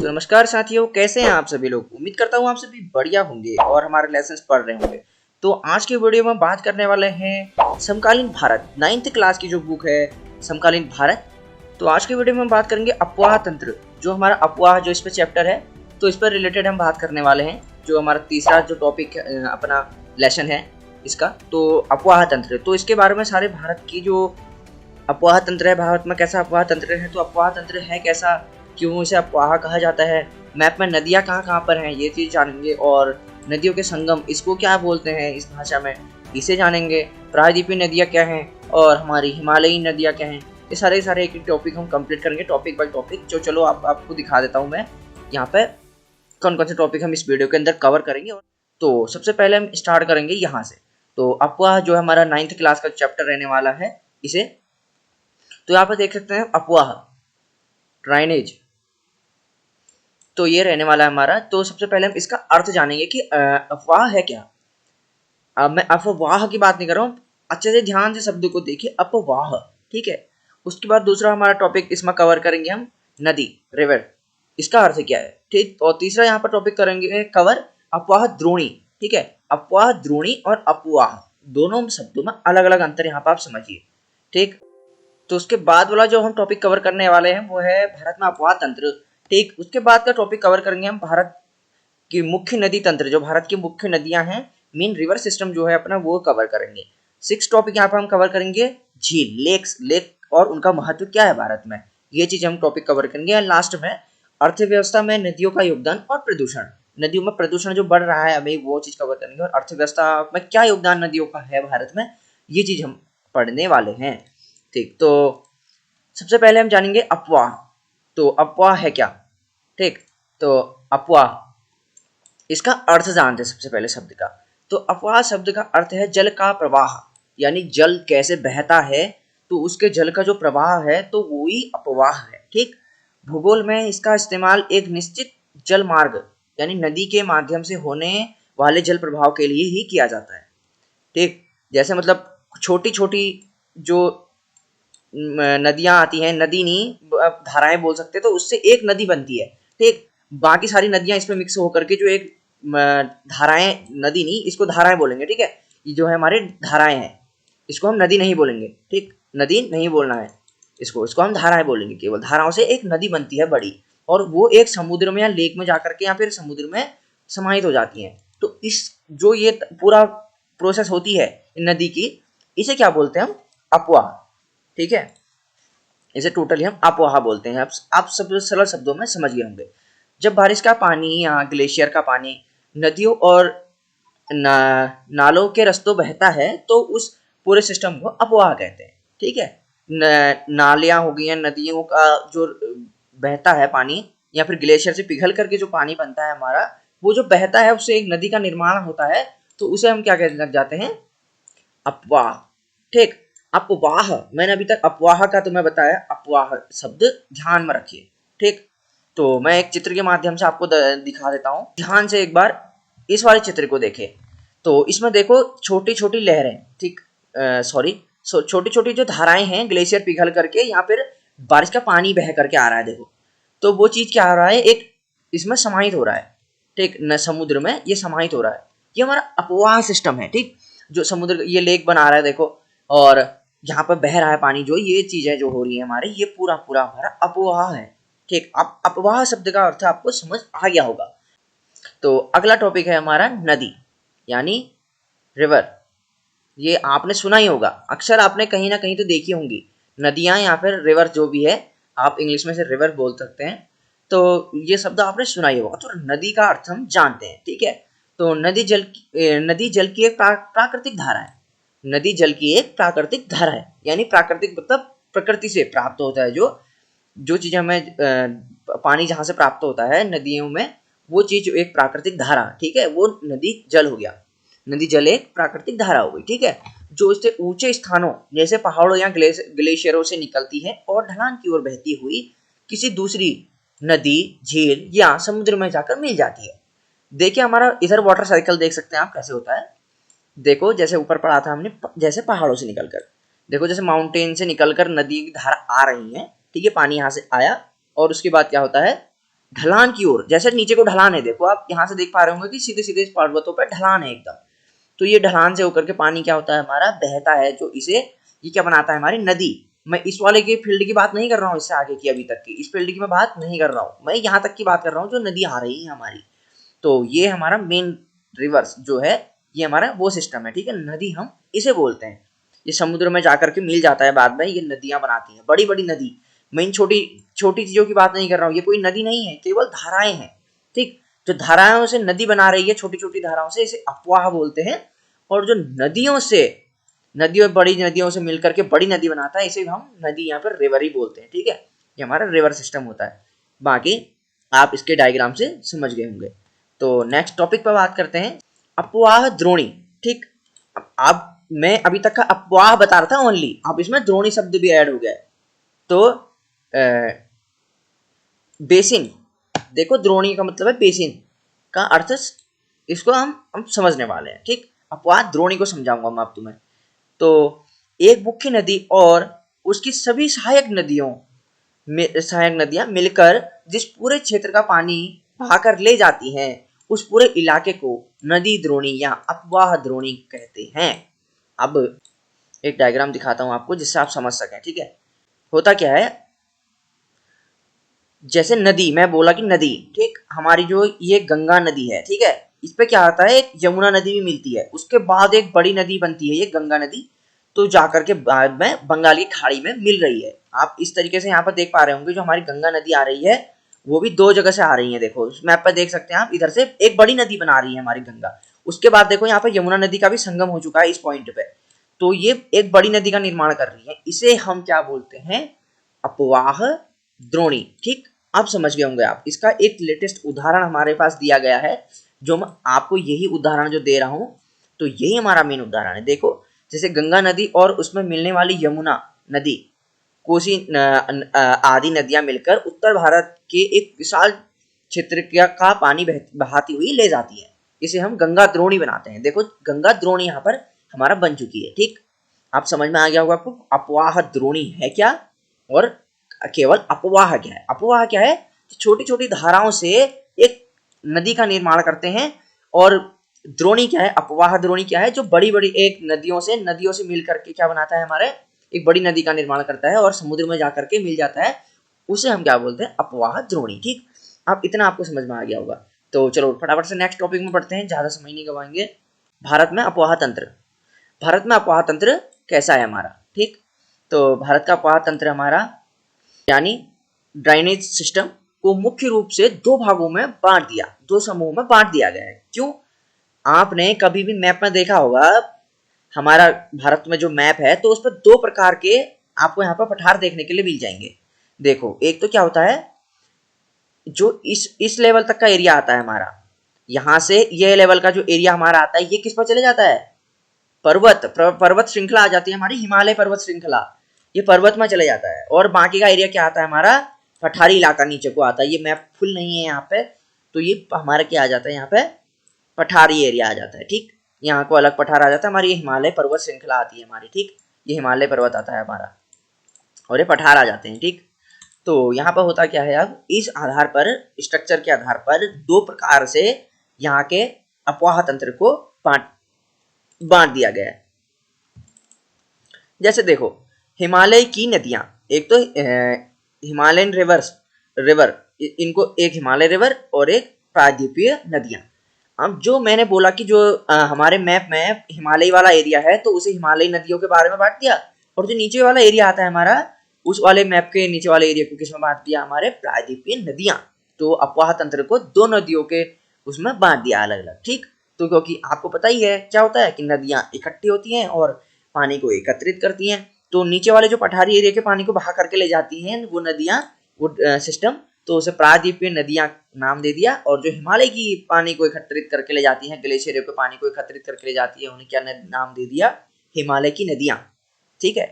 तो नमस्कार साथियों, कैसे हैं आप सभी लोग। उम्मीद करता हूँ आप सभी बढ़िया होंगे और हमारे लेसन्स पढ़ रहे होंगे। तो आज की वीडियो में बात करने वाले हैं समकालीन भारत, 9th क्लास की जो बुक है समकालीन भारत। तो आज की वीडियो में बात करेंगे अफवाह तंत्र, जो हमारा अफवाह जो इस पे चैप्टर है, तो इस पर रिलेटेड हम बात करने वाले हैं। जो हमारा तीसरा जो टॉपिक अपना लेसन है इसका, तो अफवाह तंत्र। तो इसके बारे में सारे भारत की जो अफवाह तंत्र है, भारत में कैसा अफवाह तंत्र है, तो अफवाह तंत्र है कैसा, क्यों इसे अफवाह कहा जाता है, मैप में नदियाँ कहाँ कहाँ पर हैं, ये चीज़ जानेंगे। और नदियों के संगम, इसको क्या बोलते हैं इस भाषा में, इसे जानेंगे। प्रायद्वीपीय नदियाँ क्या हैं और हमारी हिमालयी नदियाँ क्या हैं, ये सारे एक टॉपिक हम कंप्लीट करेंगे, टॉपिक बाय टॉपिक। जो चलो आपको दिखा देता हूँ मैं यहाँ पे कौन कौन से टॉपिक हम इस वीडियो के अंदर कवर करेंगे। तो सबसे पहले हम स्टार्ट करेंगे यहाँ से। तो अफवाह जो हमारा 9th क्लास का चैप्टर रहने वाला है इसे, तो यहाँ पर देख सकते हैं अफवाह ड्राइनेज, तो ये रहने वाला है हमारा। तो सबसे पहले हम इसका अर्थ जानेंगे कि अफवाह है क्या। अब मैं अफवाह की बात नहीं कर रहा हूँ, अच्छे से ध्यान से शब्द को देखिए, अफवाह, ठीक है। उसके बाद दूसरा हमारा टॉपिक इसमें कवर करेंगे हम नदी, रिवर, इसका अर्थ क्या है, ठीक। और तीसरा यहाँ पर टॉपिक करेंगे कवर अफवाह द्रोणी, ठीक है। अफवाह द्रोणी और अफवाह दोनों शब्दों में अलग अलग अंतर यहाँ पर आप समझिए, ठीक। तो उसके बाद वाला जो हम टॉपिक कवर करने वाले हैं वो है भारत में अफवाह तंत्र, ठीक। उसके बाद का टॉपिक कवर करेंगे हम भारत की मुख्य नदी तंत्र, जो भारत की मुख्य नदियां हैं, मेन रिवर सिस्टम जो है अपना, वो कवर करेंगे। 6 टॉपिक यहाँ पर हम कवर करेंगे, झील, लेक और उनका महत्व क्या है भारत में, ये चीज हम टॉपिक कवर करेंगे। और लास्ट में अर्थव्यवस्था में नदियों का योगदान और प्रदूषण, नदियों में प्रदूषण जो बढ़ रहा है अभी, वो चीज कवर करेंगे। और अर्थव्यवस्था में क्या योगदान नदियों का है भारत में, ये चीज हम पढ़ने वाले हैं, ठीक। तो सबसे पहले हम जानेंगे अफवाह। तो अफवाह है क्या, ठीक। तो अफवाह, इसका अर्थ जानते हैं सबसे पहले शब्द का। तो अफवाह शब्द का अर्थ है जल का प्रवाह, यानी जल कैसे बहता है, तो उसके जल का जो प्रवाह है तो वो ही अफवाह है, ठीक। भूगोल में इसका इस्तेमाल एक निश्चित जल मार्ग यानी नदी के माध्यम से होने वाले जल प्रवाह के लिए ही किया जाता है, ठीक। जैसे मतलब छोटी छोटी जो नदियां आती हैं, नदी नहीं धाराएं बोल सकते, तो उससे एक नदी बनती है, ठीक। बाकी सारी नदियां इसमें मिक्स होकर के जो एक धाराएं, नदी नहीं, इसको धाराएं बोलेंगे, ठीक है। ये जो है हमारे धाराएं हैं, इसको हम नदी नहीं बोलेंगे, ठीक। नदी नहीं बोलना है इसको हम धाराएं बोलेंगे। केवल धाराओं से एक नदी बनती है बड़ी, और वो एक समुद्र में या लेक में जाकर के या फिर समुद्र में समाहित हो जाती हैं। तो इस जो ये पूरा प्रोसेस होती है नदी की, इसे क्या बोलते हैं हम, अफवाह, ठीक है। इसे टोटली हम अफवाह बोलते हैं। आप सब सरल शब्दों में समझ गए होंगे। जब बारिश का पानी या ग्लेशियर का पानी नदियों और नालों के रास्तों बहता है, तो उस पूरे सिस्टम को अफवाह कहते हैं, ठीक है। नालियां हो गई हैं, नदियों का जो बहता है पानी, या फिर ग्लेशियर से पिघल करके जो पानी बनता है हमारा, वो जो बहता है उससे एक नदी का निर्माण होता है, तो उसे हम क्या कहने लग जाते हैं, अफवाह, ठीक। अफवाह, मैंने अभी तक अफवाह का तुम्हें बताया, अफवाह शब्द ध्यान में रखिए, ठीक। तो मैं एक चित्र के माध्यम से आपको दिखा देता हूँ, ध्यान से एक बार इस वाले चित्र को देखें। तो इसमें देखो छोटी छोटी लहरें, ठीक, सॉरी, छोटी छोटी जो धाराएं हैं, ग्लेशियर पिघल करके यहाँ पर बारिश का पानी बह करके आ रहा है, देखो। तो वो चीज क्या हो रहा है, एक इसमें समाहित हो रहा है, ठीक, न समुद्र में ये समाहित हो रहा है, ये हमारा अफवाह सिस्टम है, ठीक। जो समुद्र ये लेक बना रहा है देखो, और यहाँ पर बह रहा है पानी, जो ये चीजें जो हो रही है हमारे, ये पूरा पूरा हमारा अफवाह है, ठीक। अब अफवाह शब्द का अर्थ आपको समझ आ गया होगा। तो अगला टॉपिक है हमारा नदी, यानी रिवर। ये आपने सुना ही होगा, अक्सर आपने कहीं ना कहीं तो देखी होंगी नदियां या फिर रिवर, जो भी है, आप इंग्लिश में से रिवर बोल सकते हैं। तो ये शब्द आपने सुना ही होगा। तो नदी का अर्थ हम जानते हैं, ठीक है। तो नदी जल की एक प्राकृतिक धारा है। नदी जल की एक प्राकृतिक धारा है, यानी प्राकृतिक मतलब प्रकृति से प्राप्त होता है, जो चीज हमें पानी जहां से प्राप्त होता है नदियों में, वो चीज एक प्राकृतिक धारा, ठीक है, वो नदी जल हो गया। नदी जल एक प्राकृतिक धारा हो गई, ठीक है, जो इससे ऊंचे स्थानों जैसे पहाड़ों या ग्लेशियरों से निकलती है और ढलान की ओर बहती हुई किसी दूसरी नदी, झील या समुद्र में जाकर मिल जाती है। देखिए हमारा इधर वाटर साइकिल देख सकते हैं आप कैसे होता है। देखो जैसे ऊपर पढ़ा था हमने, जैसे पहाड़ों से निकलकर, देखो जैसे माउंटेन से निकलकर नदी की धारा आ रही है, ठीक है, पानी यहाँ से आया और उसके बाद क्या होता है, ढलान की ओर, जैसे नीचे को ढलान है, देखो आप यहाँ से देख पा रहे होंगे कि सीधे सीधे पर्वतों पर ढलान है एकदम। तो ये ढलान से होकर के पानी क्या होता है हमारा, बहता है, जो इसे ये क्या बनाता है, हमारी नदी। मैं इस वाले के फील्ड की बात नहीं कर रहा हूँ, इससे आगे की अभी तक की इस फील्ड की मैं बात नहीं कर रहा हूँ, मैं यहाँ तक की बात कर रहा हूँ जो नदी आ रही है हमारी। तो ये हमारा मेन रिवर्स जो है, ये हमारा वो सिस्टम है, ठीक है। नदी हम इसे बोलते हैं। ये समुद्र में जाकर के मिल जाता है बाद में, ये नदियां बनाती हैं, बड़ी बड़ी नदी। मैं इन छोटी छोटी चीजों की बात नहीं कर रहा हूँ, ये कोई नदी नहीं है, केवल धाराएं हैं, ठीक। जो धाराओं से नदी बना रही है, छोटी छोटी धाराओं से, इसे अपवाह बोलते हैं। और जो नदियों से, नदियों बड़ी नदियों से मिलकर के बड़ी नदी बनाता है, इसे हम नदी यहाँ पर रिवर ही बोलते हैं, ठीक है। ये हमारा रिवर सिस्टम होता है। बाकी आप इसके डायग्राम से समझ गए होंगे। तो नेक्स्ट टॉपिक पर बात करते हैं, अपवाह द्रोणी, ठीक। अब मैं अभी तक का अपवाह बता रहा था ओनली, अब इसमें द्रोणी शब्द भी ऐड हो गया है। तो बेसिन, देखो द्रोणी का मतलब है बेसिन का अर्थ, इसको हम समझने वाले हैं, ठीक। अपवाह द्रोणी को समझाऊंगा मैं अब तुम्हें। तो एक मुख्य नदी और उसकी सभी सहायक नदियां मिलकर जिस पूरे क्षेत्र का पानी बहाकर ले जाती हैं, उस पूरे इलाके को नदी द्रोणी या अपवाह द्रोणी कहते हैं। अब एक डायग्राम दिखाता हूं आपको जिससे आप समझ सकें, ठीक है। होता क्या है, जैसे नदी, मैं बोला कि नदी, ठीक, हमारी जो ये गंगा नदी है, ठीक है, इस पे क्या आता है, एक यमुना नदी भी मिलती है, उसके बाद एक बड़ी नदी बनती है ये गंगा नदी, तो जाकर के बाद में बंगाल की खाड़ी में मिल रही है। आप इस तरीके से यहाँ पर देख पा रहे होंगे, जो हमारी गंगा नदी आ रही है वो भी दो जगह से आ रही है। देखो इस मैप पर देख सकते हैं आप, इधर से एक बड़ी नदी बना रही है हमारी गंगा, उसके बाद देखो यहाँ पर यमुना नदी का भी संगम हो चुका है इस पॉइंट पे, तो ये एक बड़ी नदी का निर्माण कर रही है। इसे हम क्या बोलते हैं, अपवाह द्रोणी, ठीक। आप समझ गए होंगे आप। इसका एक लेटेस्ट उदाहरण हमारे पास दिया गया है, जो मैं आपको यही उदाहरण जो दे रहा हूं, तो यही हमारा मेन उदाहरण है। देखो जैसे गंगा नदी और उसमें मिलने वाली यमुना नदी, कोसी आदि नदियां मिलकर उत्तर भारत के एक विशाल क्षेत्र का पानी बहाती हुई ले जाती है, इसे हम गंगा द्रोणी बनाते हैं। देखो गंगा द्रोणी यहाँ पर हमारा बन चुकी है, ठीक। आप समझ में आ गया होगा आपको अपवाह द्रोणी है क्या, और केवल अपवाह क्या है। अपवाह क्या है, छोटी छोटी धाराओं से एक नदी का निर्माण करते हैं। और द्रोणी क्या है, अपवाह द्रोणी क्या है, जो बड़ी बड़ी एक नदियों से मिल करके क्या बनाता है, हमारे एक बड़ी नदी का निर्माण करता है और समुद्र में जाकर के मिल जाता है, उसे हम क्या बोलते हैं, अपवाह द्रोणी, ठीक। अब इतना आपको समझ में आ गया होगा। तो चलो फटाफट से नेक्स्ट टॉपिक में पढ़ते हैं, ज्यादा समय नहीं गवाएंगे। भारत में अपवाह तंत्र, भारत में अपवाह तंत्र कैसा है हमारा, ठीक। तो भारत का अपवाह तंत्र हमारा, यानी ड्राइनेज सिस्टम को मुख्य रूप से दो भागों में बांट दिया, दो समूहों में बांट दिया गया है। क्यों, आपने कभी भी मैप में देखा होगा, हमारा भारत में जो मैप है, तो उस पर दो प्रकार के आपको यहाँ पर पठार देखने के लिए मिल जाएंगे। देखो एक तो क्या होता है, जो इस लेवल तक का एरिया आता है हमारा, यहाँ से यह लेवल का जो एरिया हमारा आता है, ये किस पर चले जाता है, पर्वत श्रृंखला आ जाती है हमारी, हिमालय पर्वत श्रृंखला, ये पर्वत में चले जाता है। और बाकी का एरिया क्या आता है हमारा, पठारी इलाका नीचे को आता है। ये मैप फुल नहीं है यहाँ पे, तो ये हमारा क्या आ जाता है, यहाँ पे पठारी एरिया आ जाता है, ठीक। यहाँ को अलग पठार आ जाता है, हमारी ये हिमालय पर्वत श्रृंखला आती है हमारी, ठीक। ये हिमालय पर्वत आता है हमारा और ये पठार आ जाते हैं, ठीक। तो यहाँ पर होता क्या है, अब इस आधार पर, स्ट्रक्चर के आधार पर दो प्रकार से यहाँ के अपवाह तंत्र को बांट दिया गया है। जैसे देखो हिमालय की नदियां, एक तो हिमालयन रिवर, इनको एक हिमालय रिवर और एक प्रायद्वीपीय नदियां। अब जो मैंने बोला कि जो हमारे मैप में हिमालय वाला एरिया है, तो उसे हिमालयी नदियों के बारे में बांट दिया, और जो नीचे वाला एरिया आता है हमारा, उस वाले मैप के नीचे वाले एरिया को किसमें बांट दिया, हमारे प्रायद्वीपीय नदियां। तो अपवाह तंत्र को दो नदियों के उसमें बांट दिया अलग अलग, ठीक। तो क्योंकि आपको पता ही है क्या होता है कि नदियां इकट्ठी होती हैं और पानी को एकत्रित करती हैं, तो नीचे वाले जो पठारी एरिया के पानी को बहा करके ले जाती हैं वो नदियां, वो सिस्टम, तो उसे प्रायद्वीपीय नदियां नाम दे दिया। और जो हिमालय की पानी को एकत्रित करके ले जाती हैं, ग्लेशियरों के पानी को एकत्रित करके ले जाती है, उन्हें क्या नाम दे दिया, हिमालय की नदियां, ठीक है।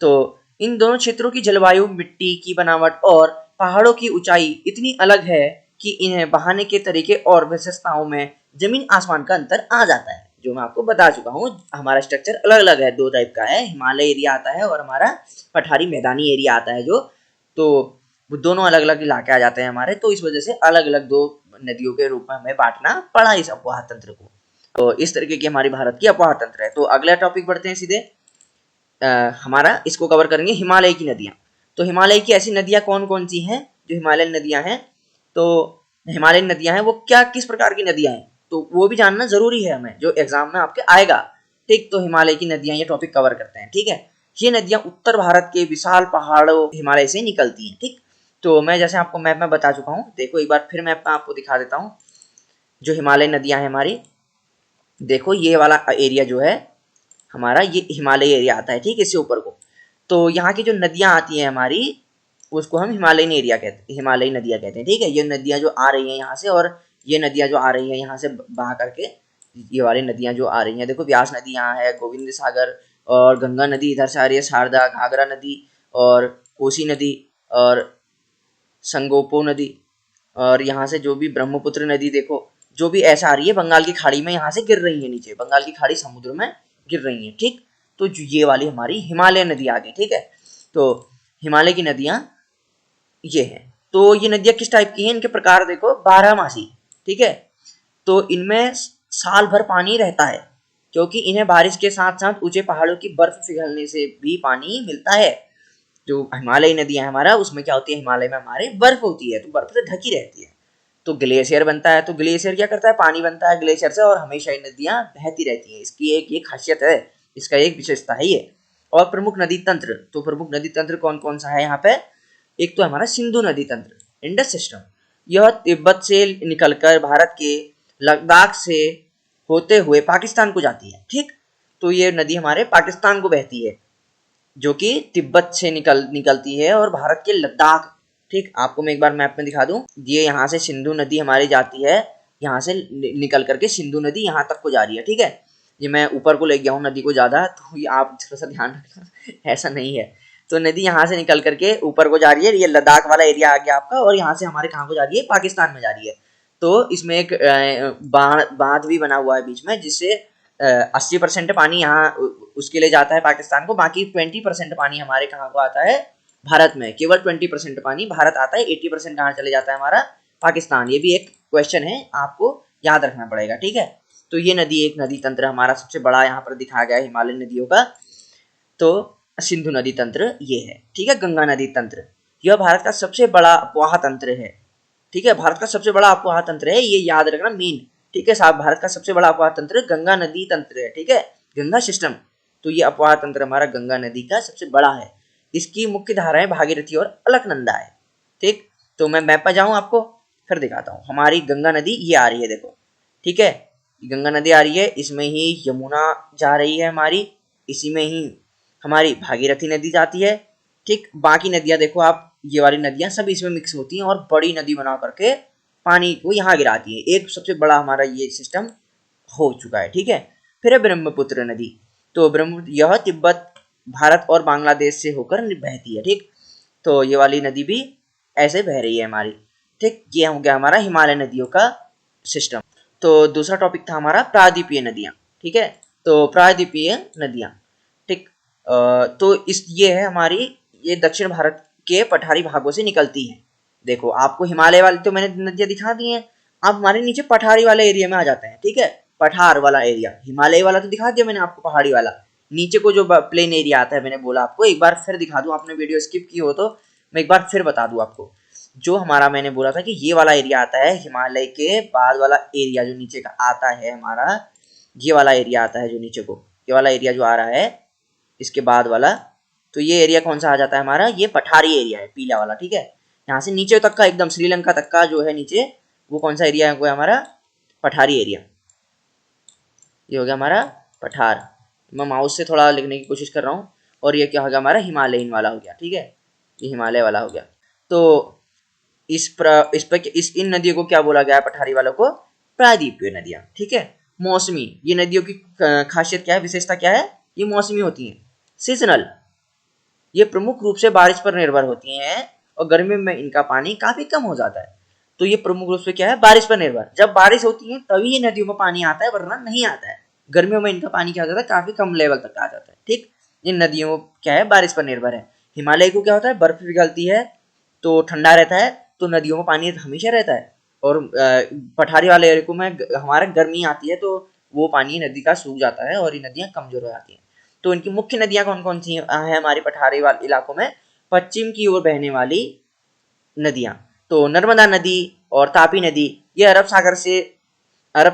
तो इन दोनों क्षेत्रों की जलवायु, मिट्टी की बनावट और पहाड़ों की ऊंचाई इतनी अलग है कि इन्हें बहाने के तरीके और विशेषताओं में जमीन आसमान का अंतर आ जाता है। जो मैं आपको बता चुका हूँ, हमारा स्ट्रक्चर अलग अलग है, दो टाइप का है, हिमालय एरिया आता है और हमारा पठारी मैदानी एरिया आता है। जो तो वो दोनों अलग अलग इलाके आ जाते हैं हमारे, तो इस वजह से अलग अलग दो नदियों के रूप में हमें बांटना पड़ा इस अपवाह तंत्र को। तो इस तरीके की हमारी भारत की अपवाह तंत्र है। तो अगला टॉपिक बढ़ते हैं सीधे, हमारा इसको कवर करेंगे हिमालय की नदियां। तो हिमालय की ऐसी नदियां कौन कौन सी हैं जो हिमालयन नदियां हैं। तो हिमालयन नदियां हैं वो क्या किस प्रकार की नदियां हैं, तो वो भी जानना जरूरी है हमें, जो एग्जाम में आपके आएगा। ठीक, तो हिमालय की नदियां ये टॉपिक कवर करते हैं। ठीक है, ये नदियां उत्तर भारत के विशाल पहाड़ों हिमालय से निकलती हैं। ठीक, तो मैं जैसे आपको मैप में बता चुका हूँ, देखो एक बार फिर मैप में आपको दिखा देता हूँ। जो हिमालय नदियां हैं हमारी, देखो ये वाला एरिया जो है हमारा, ये हिमालय एरिया आता है। ठीक है, इससे ऊपर को, तो यहाँ की जो नदियां आती हैं हमारी, उसको हम हिमालयन एरिया कहते हैं, हिमालयी नदियां कहते हैं। ठीक है, ये नदियां जो आ रही हैं यहाँ से, और ये नदियां जो आ रही हैं यहाँ से बहा करके, ये वाली नदियां जो आ रही हैं, देखो व्यास नदी यहाँ है, गोविंद सागर, और गंगा नदी इधर से आ रही है, शारदा, घाघरा नदी, और कोसी नदी, और संगोपो नदी, और यहाँ से जो भी ब्रह्मपुत्र नदी, देखो जो भी ऐसा आ रही है बंगाल की खाड़ी में, यहाँ से गिर रही है नीचे, बंगाल की खाड़ी समुद्र में गिर रही है। ठीक, तो ये वाली हमारी हिमालय नदी आ गई। ठीक है, तो हिमालय की नदियां ये हैं। तो ये नदियां किस टाइप की हैं, इनके प्रकार देखो, 12 मासी। ठीक है, तो इनमें साल भर पानी रहता है, क्योंकि इन्हें बारिश के साथ साथ ऊंचे पहाड़ों की बर्फ पिघलने से भी पानी मिलता है। जो हिमालयी नदियां है हमारा, उसमें क्या होती है, हिमालय में हमारे बर्फ होती है, तो बर्फ से ढकी रहती है, तो ग्लेशियर बनता है। तो ग्लेशियर क्या करता है, पानी बनता है ग्लेशियर से, और हमेशा ये नदियां बहती रहती हैं। इसकी एक ये खासियत है, इसका एक विशेषता है ये। और प्रमुख नदी तंत्र, तो प्रमुख नदी तंत्र कौन कौन सा है यहाँ पे, एक तो हमारा सिंधु नदी तंत्र, इंडस सिस्टम। यह तिब्बत से निकलकर भारत के लद्दाख से होते हुए पाकिस्तान को जाती है। ठीक, तो ये नदी हमारे पाकिस्तान को बहती है, जो कि तिब्बत से निकलती है और भारत के लद्दाख। ठीक, आपको मैं एक बार मैप में दिखा दूं, ये यहाँ से सिंधु नदी हमारी जाती है, यहाँ से निकल करके सिंधु नदी यहाँ तक को जा रही है। ठीक है, ये मैं ऊपर को ले गया हूँ नदी को ज़्यादा, तो ये आप थोड़ा सा ध्यान रखना ऐसा नहीं है। तो नदी यहाँ से निकल करके ऊपर को जा रही है, ये लद्दाख वाला एरिया आ गया आपका, और यहाँ से हमारे कहाँ को जा रही है, पाकिस्तान में जा रही है। तो इसमें एक बांध भी बना हुआ है बीच में, जिससे 80% पानी यहाँ उसके लिए जाता है पाकिस्तान को, बाकी 20% पानी हमारे कहाँ को आता है, भारत में। केवल 20% पानी भारत आता है, 80% कहाँ चले जाता है हमारा, पाकिस्तान। ये भी एक क्वेश्चन है, आपको याद रखना पड़ेगा। ठीक है, तो ये नदी एक नदी तंत्र हमारा सबसे बड़ा यहाँ पर दिखाया गया है हिमालय नदियों का। तो सिंधु नदी तंत्र ये है। ठीक है, गंगा नदी तंत्र, यह भारत का सबसे बड़ा अपवाह तंत्र है। ठीक है, भारत का सबसे बड़ा अपवाह तंत्र है, ये याद रखना मेन। ठीक है साहब, भारत का सबसे बड़ा अपवाह तंत्र गंगा नदी तंत्र है। ठीक है, गंगा सिस्टम, तो ये अपवाह तंत्र हमारा गंगा नदी का सबसे बड़ा है। इसकी मुख्य धाराएं भागीरथी और अलकनंदा है। ठीक, तो मैं मैप पर जाऊं, आपको फिर दिखाता हूँ। हमारी गंगा नदी ये आ रही है, देखो। ठीक है, गंगा नदी आ रही है, इसमें ही यमुना जा रही है हमारी, इसी में ही हमारी भागीरथी नदी जाती है। ठीक, बाकी नदियां देखो आप, ये वाली नदियां सब इसमें मिक्स होती हैं और बड़ी नदी बना करके पानी को यहाँ गिराती है। एक सबसे बड़ा हमारा ये सिस्टम हो चुका है। ठीक है, फिर है ब्रह्मपुत्र नदी। तो ब्रह्मपुत्र यह तिब्बत, भारत और बांग्लादेश से होकर बहती है। ठीक, तो ये वाली नदी भी ऐसे बह रही है हमारी। ठीक, ये हो गया हमारा हिमालय नदियों का सिस्टम। तो दूसरा टॉपिक था हमारा प्रायद्वीपीय नदियां। ठीक है, तो प्रायद्वीपीय नदियां, ठीक, तो इस ये है हमारी, ये दक्षिण भारत के पठारी भागों से निकलती हैं। देखो आपको हिमालय वाली तो मैंने नदियां दिखा दी हैं, अब हमारे नीचे पठारी वाले एरिया में आ जाते हैं। ठीक है, पठार वाला एरिया, हिमालय वाला तो दिखा दिया मैंने आपको, पहाड़ी वाला। नीचे को जो प्लेन एरिया आता है, मैंने बोला आपको, एक बार फिर दिखा दूं, आपने वीडियो स्किप की हो तो मैं एक बार फिर बता दूं आपको। जो हमारा मैंने बोला था कि ये वाला एरिया आता है, हिमालय के बाद वाला एरिया जो नीचे का आता है हमारा, ये वाला एरिया आता है जो नीचे को, ये वाला एरिया जो आ रहा है इसके बाद वाला, तो ये एरिया कौन सा आ जाता है हमारा, ये पठारी एरिया है, पीला वाला। ठीक है, यहाँ से नीचे तक का, एकदम श्रीलंका तक का जो है नीचे, वो कौन सा एरिया है, वो है हमारा पठारी एरिया। ये हो गया हमारा पठार, मैं माउस से थोड़ा लिखने की कोशिश कर रहा हूँ। और ये क्या हो गया हमारा, हिमालयन वाला हो गया। ठीक है, ये हिमालय वाला हो गया। तो इस इन नदियों को क्या बोला गया है, पठारी वालों को प्रायद्वीपीय नदियां। ठीक है, मौसमी, ये नदियों की खासियत क्या है, विशेषता क्या है, ये मौसमी होती हैं, सीजनल, ये प्रमुख रूप से बारिश पर निर्भर होती हैं, और गर्मियों में इनका पानी काफी कम हो जाता है। तो ये प्रमुख रूप से क्या है, बारिश पर निर्भर, जब बारिश होती है तभी ये नदियों में पानी आता है, वरना नहीं आता है। गर्मियों में इनका पानी क्या हो जाता है, काफी कम लेवल तक आ जाता है। ठीक, इन नदियों क्या है, बारिश पर निर्भर है। हिमालय को क्या होता है, बर्फ पिघलती है, तो ठंडा रहता है, तो नदियों में पानी हमेशा रहता है। और पठारी वाले इलाकों में हमारे गर्मी आती है, तो वो पानी नदी का सूख जाता है और ये नदियाँ कमजोर हो जाती हैं। तो इनकी मुख्य नदियाँ कौन कौन सी हैं हमारी पठारी वाले इलाकों में? पश्चिम की ओर बहने वाली नदियाँ, तो नर्मदा नदी और तापी नदी, ये अरब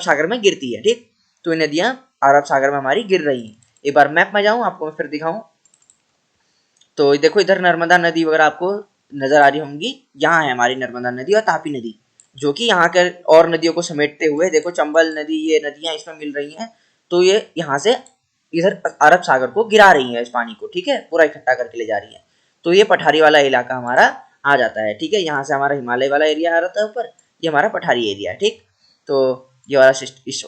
सागर में गिरती है, ठीक। तो ये नदियाँ अरब सागर में हमारी गिर रही हैं। एक बार मैप में जाऊँ, आपको मैं फिर दिखाऊँ। तो देखो इधर नर्मदा नदी वगैरह आपको नजर आ रही होंगी। यहाँ है हमारी नर्मदा नदी और तापी नदी, जो कि यहाँ के और नदियों को समेटते हुए, देखो चंबल नदी, ये नदियाँ इसमें मिल रही हैं। तो ये यहाँ से इधर अरब सागर को गिरा रही है इस पानी को, ठीक है, पूरा इकट्ठा करके ले जा रही है। तो ये पठारी वाला इलाका हमारा आ जाता है, ठीक है। यहाँ से हमारा हिमालय वाला एरिया आ जाता है ऊपर, ये हमारा पठारी एरिया है, ठीक। तो ये वाला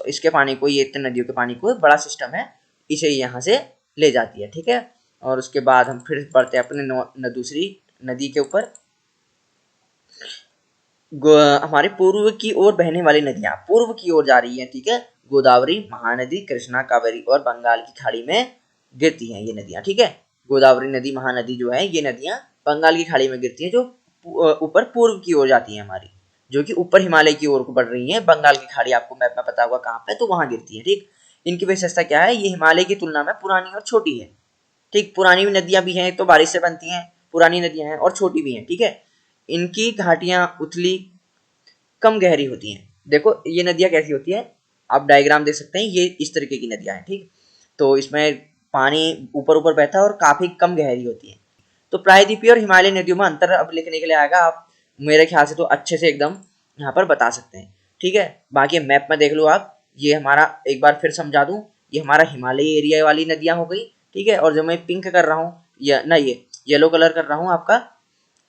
इसके पानी को, ये इतने नदियों के पानी को बड़ा सिस्टम है, इसे यहाँ से ले जाती है, ठीक है। और उसके बाद हम फिर बढ़ते हैं अपने दूसरी नदी के ऊपर। हमारे पूर्व की ओर बहने वाली नदियाँ पूर्व की ओर जा रही हैं, ठीक है। गोदावरी, महानदी, कृष्णा, कावेरी और बंगाल की खाड़ी में गिरती हैं ये नदियाँ, ठीक है। गोदावरी नदी, महानदी जो है, ये नदियाँ बंगाल की खाड़ी में गिरती हैं, जो ऊपर पूर्व की ओर जाती हैं हमारी, जो कि ऊपर हिमालय की ओर को बढ़ रही है। बंगाल की खाड़ी आपको मैप में पता होगा कहाँ पे, तो वहां गिरती है, ठीक। इनकी विशेषता क्या है? ये हिमालय की तुलना में पुरानी और छोटी है, ठीक। पुरानी नदियां भी हैं, तो बारिश से बनती हैं, पुरानी नदियां हैं, और छोटी भी हैं, ठीक है। इनकी घाटियां उथली कम गहरी होती हैं। देखो ये नदियां कैसी होती है, आप डायग्राम देख सकते हैं, ये इस तरीके की नदियां हैं, ठीक। तो इसमें पानी ऊपर ऊपर बहता है और काफी कम गहरी होती है। तो प्रायद्वीपीय और हिमालय नदियों में अंतर अब लिखने के लिए आएगा, आप मेरे ख्याल से तो अच्छे से एकदम यहाँ पर बता सकते हैं, ठीक है। बाकी मैप में देख लो आप, ये हमारा, एक बार फिर समझा दूं, ये हमारा हिमालयी एरिया वाली नदियां हो गई, ठीक है। और जो मैं पिंक कर रहा हूँ, या ना, ये येलो कलर कर रहा हूँ आपका,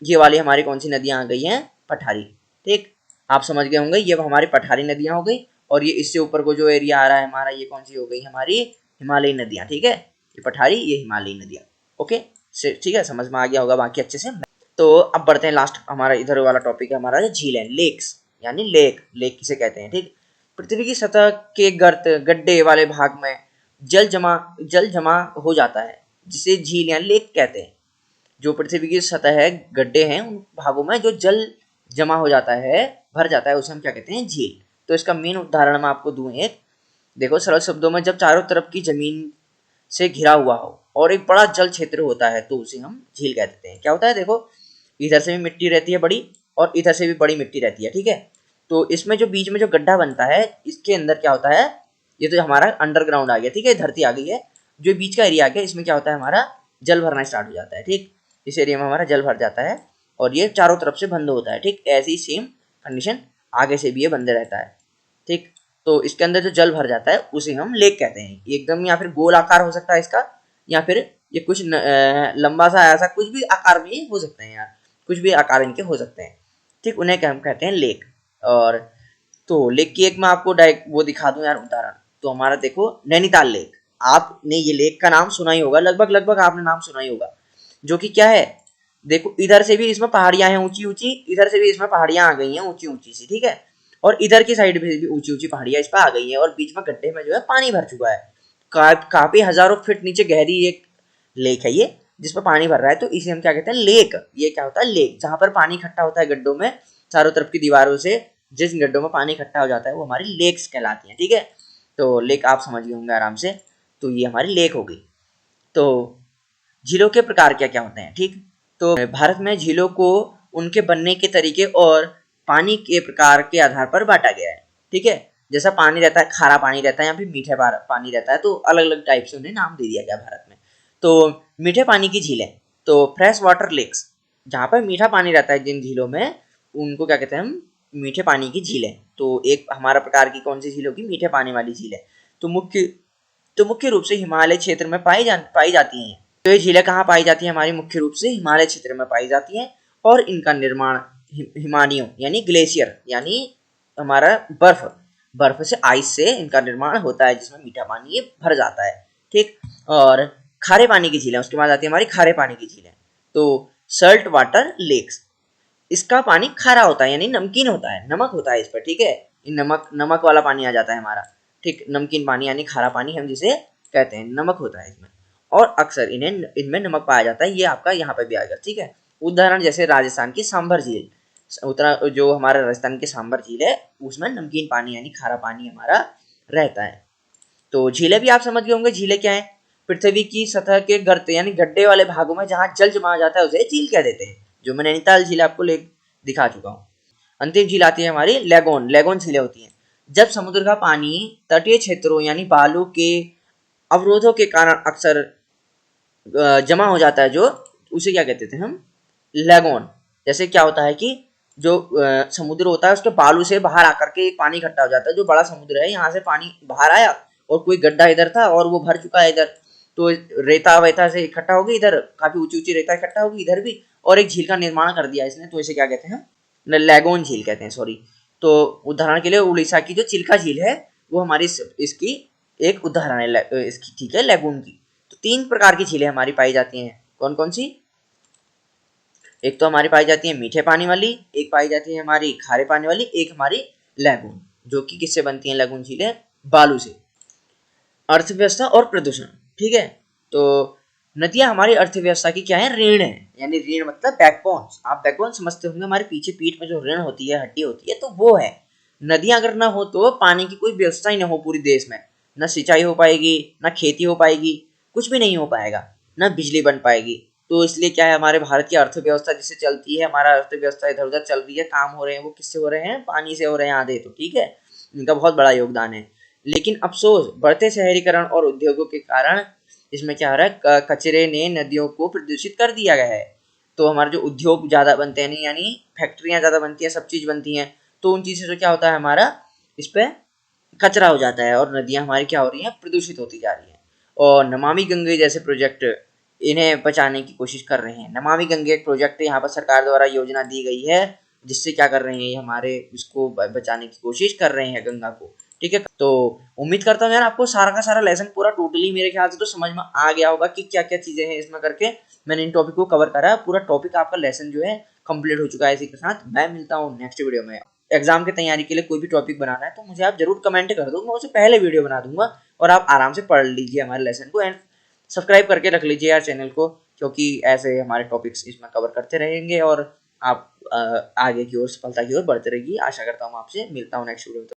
ये वाली हमारी कौन सी नदियां आ गई हैं? पठारी, ठीक। आप समझ गए होंगे, ये हमारी पठारी नदियां हो गई। और ये इससे ऊपर को जो एरिया आ रहा है हमारा, ये कौन सी हो गई? हमारी हिमालयी नदियां, ठीक है। ये पठारी, ये हिमालयी नदियां, ओके, ठीक है, समझ में आ गया होगा बाकी अच्छे से। तो अब बढ़ते हैं, लास्ट हमारा इधर वाला टॉपिक है हमारा झीलें, लेक्स, यानी लेक किसे कहते हैं, ठीक। पृथ्वी की सतह के गड्ढे वाले भाग में जल जमा हो जाता है, जिसे झील या लेक कहते हैं। जो पृथ्वी की सतह है, गड्ढे हैं, उन भागों में जो जल जमा हो जाता है, भर जाता है, उसे हम क्या कहते हैं? झील। तो इसका मेन उदाहरण मैं आपको दूं एक, देखो सरल शब्दों में, जब चारों तरफ की जमीन से घिरा हुआ हो और एक बड़ा जल क्षेत्र होता है, तो उसे हम झील कह देते हैं। क्या होता है? देखो इधर से भी मिट्टी रहती है बड़ी, और इधर से भी बड़ी मिट्टी रहती है, ठीक है। तो इसमें जो बीच में जो गड्ढा बनता है, इसके अंदर क्या होता है? ये तो हमारा अंडरग्राउंड आ गया, ठीक है, धरती आ गई है। जो बीच का एरिया आ गया, इसमें क्या होता है? हमारा जल भरना स्टार्ट हो जाता है, ठीक। इस एरिया में हमारा जल भर जाता है और ये चारों तरफ से बंद होता है, ठीक। ऐसी ही सेम कंडीशन आगे से भी ये बंद रहता है, ठीक। तो इसके अंदर जो जल भर जाता है उसे हम लेक कहते हैं। एकदम, या फिर गोल आकार हो सकता है इसका, या फिर ये कुछ लंबा सा ऐसा कुछ भी आकार में हो सकते हैं यार, कुछ भी आकार इनके हो सकते हैं, ठीक। उन्हें क्या हम कहते हैं? लेक। और तो लेक की एक मैं आपको डायरेक्ट वो दिखा दूं यार उदाहरण। तो हमारा देखो नैनीताल लेक, आपने ये लेक का नाम सुना ही होगा, लगभग लगभग आपने नाम सुना ही होगा। जो कि क्या है? देखो इधर से भी इसमें पहाड़ियां हैं ऊंची ऊंची, इधर से भी इसमें पहाड़ियां आ गई हैं ऊंची ऊंची सी, ठीक है। और इधर की साइड भी ऊंची ऊंची पहाड़ियां इस पर आ गई हैं, और बीच में गड्ढे में जो है पानी भर चुका है। काफी हजारों फीट नीचे गहरी एक लेक है ये, जिसमें पानी भर रहा है। तो इसे हम क्या कहते हैं? लेक। ये क्या होता है? लेक। जहां पर पानी इकट्ठा होता है गड्ढों में, चारों तरफ की दीवारों से जिस गड्ढों में पानी इकट्ठा हो जाता है, वो हमारी लेक्स कहलाती हैं, ठीक है। तो लेक आप समझ गए होंगे आराम से। तो ये हमारी लेक हो गई। तो झीलों के प्रकार क्या क्या होते हैं, ठीक। तो भारत में झीलों को उनके बनने के तरीके और पानी के प्रकार के आधार पर बांटा गया है, ठीक है। जैसा पानी रहता है, खारा पानी रहता है या फिर मीठा पानी रहता है, तो अलग अलग टाइप से उन्हें नाम दे दिया गया भारत में। तो मीठे पानी की झीलें, तो फ्रेश वाटर लेक्स, जहाँ पर मीठा पानी रहता है जिन झीलों में, उनको क्या कहते हैं हम? मीठे पानी की झीलें। तो एक हमारा प्रकार की कौन सी झील होगी? मीठे पानी वाली झील है। तो मुख्य रूप से हिमालय क्षेत्र में पाई जाती हैं। तो ये झीलें कहाँ पाई जाती हैं? हमारी मुख्य रूप से हिमालय क्षेत्र में पाई जाती हैं। और इनका निर्माण हिमानियों यानी ग्लेशियर, यानी हमारा बर्फ से, आइस से इनका निर्माण होता है, जिसमें मीठा पानी ये भर जाता है, ठीक। और खारे पानी की झीलें, उसके बाद आती है हमारी खारे पानी की झीलें। तो सल्ट वाटर लेक्स, इसका पानी खारा होता है, यानी नमकीन होता है, नमक होता है इस पर, ठीक है। नमक वाला पानी आ जाता है हमारा, ठीक। नमकीन पानी यानी खारा पानी हम जिसे कहते हैं, नमक होता है इसमें। और अक्सर इनमें नमक पाया जाता है, ये आपका यहाँ पे भी आएगा, ठीक है। उदाहरण जैसे राजस्थान की सांभर झील, जो हमारा राजस्थान की सांभर झील है उसमें नमकीन पानी यानी खारा पानी हमारा रहता है। तो झीलें भी आप समझ गए होंगे, झीलें क्या है? पृथ्वी की सतह के गर्त यानी गड्ढे वाले भागों में जहाँ जल जमा जाता है उसे झील कह देते हैं, जो मैं नैनीताल झील आपको दिखा चुका हूँ। अंतिम झील आती है हमारी लेगोन। लेगोन झीलें होती हैं जब समुद्र का पानी तटीय क्षेत्रों यानी बालू के अवरोधों के कारण अक्सर जमा हो जाता है, जो उसे क्या कहते थे हम? लेगोन। जैसे क्या होता है कि जो समुद्र होता है उसके बालू से बाहर आकर के एक पानी इकट्ठा हो जाता है, जो बड़ा समुद्र है यहाँ से पानी बाहर आया और कोई गड्ढा इधर था और वो भर चुका है इधर, तो रेता वेता से इकट्ठा होगी, इधर काफी ऊंची ऊंची रेता इकट्ठा होगी इधर भी, और एक झील का निर्माण कर दिया इसने, तो इसे क्या कहते हैं? लेगोन झील कहते हैं, सॉरी। तो उदाहरण के लिए उड़ीसा की जो चिल्का झील है वो हमारी इसकी एक उदाहरण है इसकी, ठीक है, लेगून की। तो 3 प्रकार की झीलें हमारी पाई जाती हैं। कौन कौन सी? एक तो हमारी पाई जाती है मीठे पानी वाली, एक पाई जाती है हमारी खारे पानी वाली, एक हमारी लेगून, जो कि किससे बनती हैं लेगून झीलें? बालू से। अर्थव्यवस्था और प्रदूषण, ठीक है। तो नदियां हमारी अर्थव्यवस्था की क्या है? रीढ़ है, यानी रीढ़ मतलब बैकबोन। आप बैकबोन समझते होंगे, हमारे पीछे पीठ में जो रीढ़ होती है, हड्डी होती है, तो वो है। नदियां अगर ना हो तो पानी की कोई व्यवस्था ही ना हो पूरी देश में, ना सिंचाई हो पाएगी, ना खेती हो पाएगी, कुछ भी नहीं हो पाएगा, ना बिजली बन पाएगी। तो इसलिए क्या है, हमारे भारत की अर्थव्यवस्था जिससे चलती है, हमारा अर्थव्यवस्था इधर उधर चल रही है, काम हो रहे हैं, वो किससे हो रहे हैं? पानी से हो रहे हैं आधे, तो ठीक है, इनका बहुत बड़ा योगदान है। लेकिन अफसोस, बढ़ते शहरीकरण और उद्योगों के कारण इसमें क्या हो रहा है? कचरे ने नदियों को प्रदूषित कर दिया गया है। तो हमारे जो उद्योग ज़्यादा बनते हैं, यानी फैक्ट्रियाँ ज़्यादा बनती हैं, सब चीज़ बनती हैं, तो उन चीज़ों से क्या होता है, हमारा इस पर कचरा हो जाता है और नदियाँ हमारी क्या हो रही हैं? प्रदूषित होती जा रही हैं। और नमामि गंगे जैसे प्रोजेक्ट इन्हें बचाने की कोशिश कर रहे हैं। नमामि गंगे एक प्रोजेक्ट यहाँ पर सरकार द्वारा योजना दी गई है, जिससे क्या कर रहे हैं, ये हमारे इसको बचाने की कोशिश कर रहे हैं गंगा को, ठीक है। तो उम्मीद करता हूँ यार आपको सारा का सारा लेसन पूरा टोटली मेरे ख्याल से तो समझ में आ गया होगा कि क्या क्या चीज़ें हैं इसमें करके मैंने इन टॉपिक को कवर करा है। पूरा टॉपिक आपका लेसन जो है कंप्लीट हो चुका है। इसी के साथ मैं मिलता हूँ नेक्स्ट वीडियो में। एग्जाम की तैयारी के लिए कोई भी टॉपिक बनाना है तो मुझे आप जरूर कमेंट कर दो, मैं उसे पहले वीडियो बना दूंगा और आप आराम से पढ़ लीजिए हमारे लेसन को, एंड सब्सक्राइब करके रख लीजिए यार चैनल को, क्योंकि ऐसे हमारे टॉपिक्स इसमें कवर करते रहेंगे और आप आगे की ओर, सफलता की ओर बढ़ते रहेगी। आशा करता हूँ आपसे मिलता हूँ नेक्स्ट वीडियो में।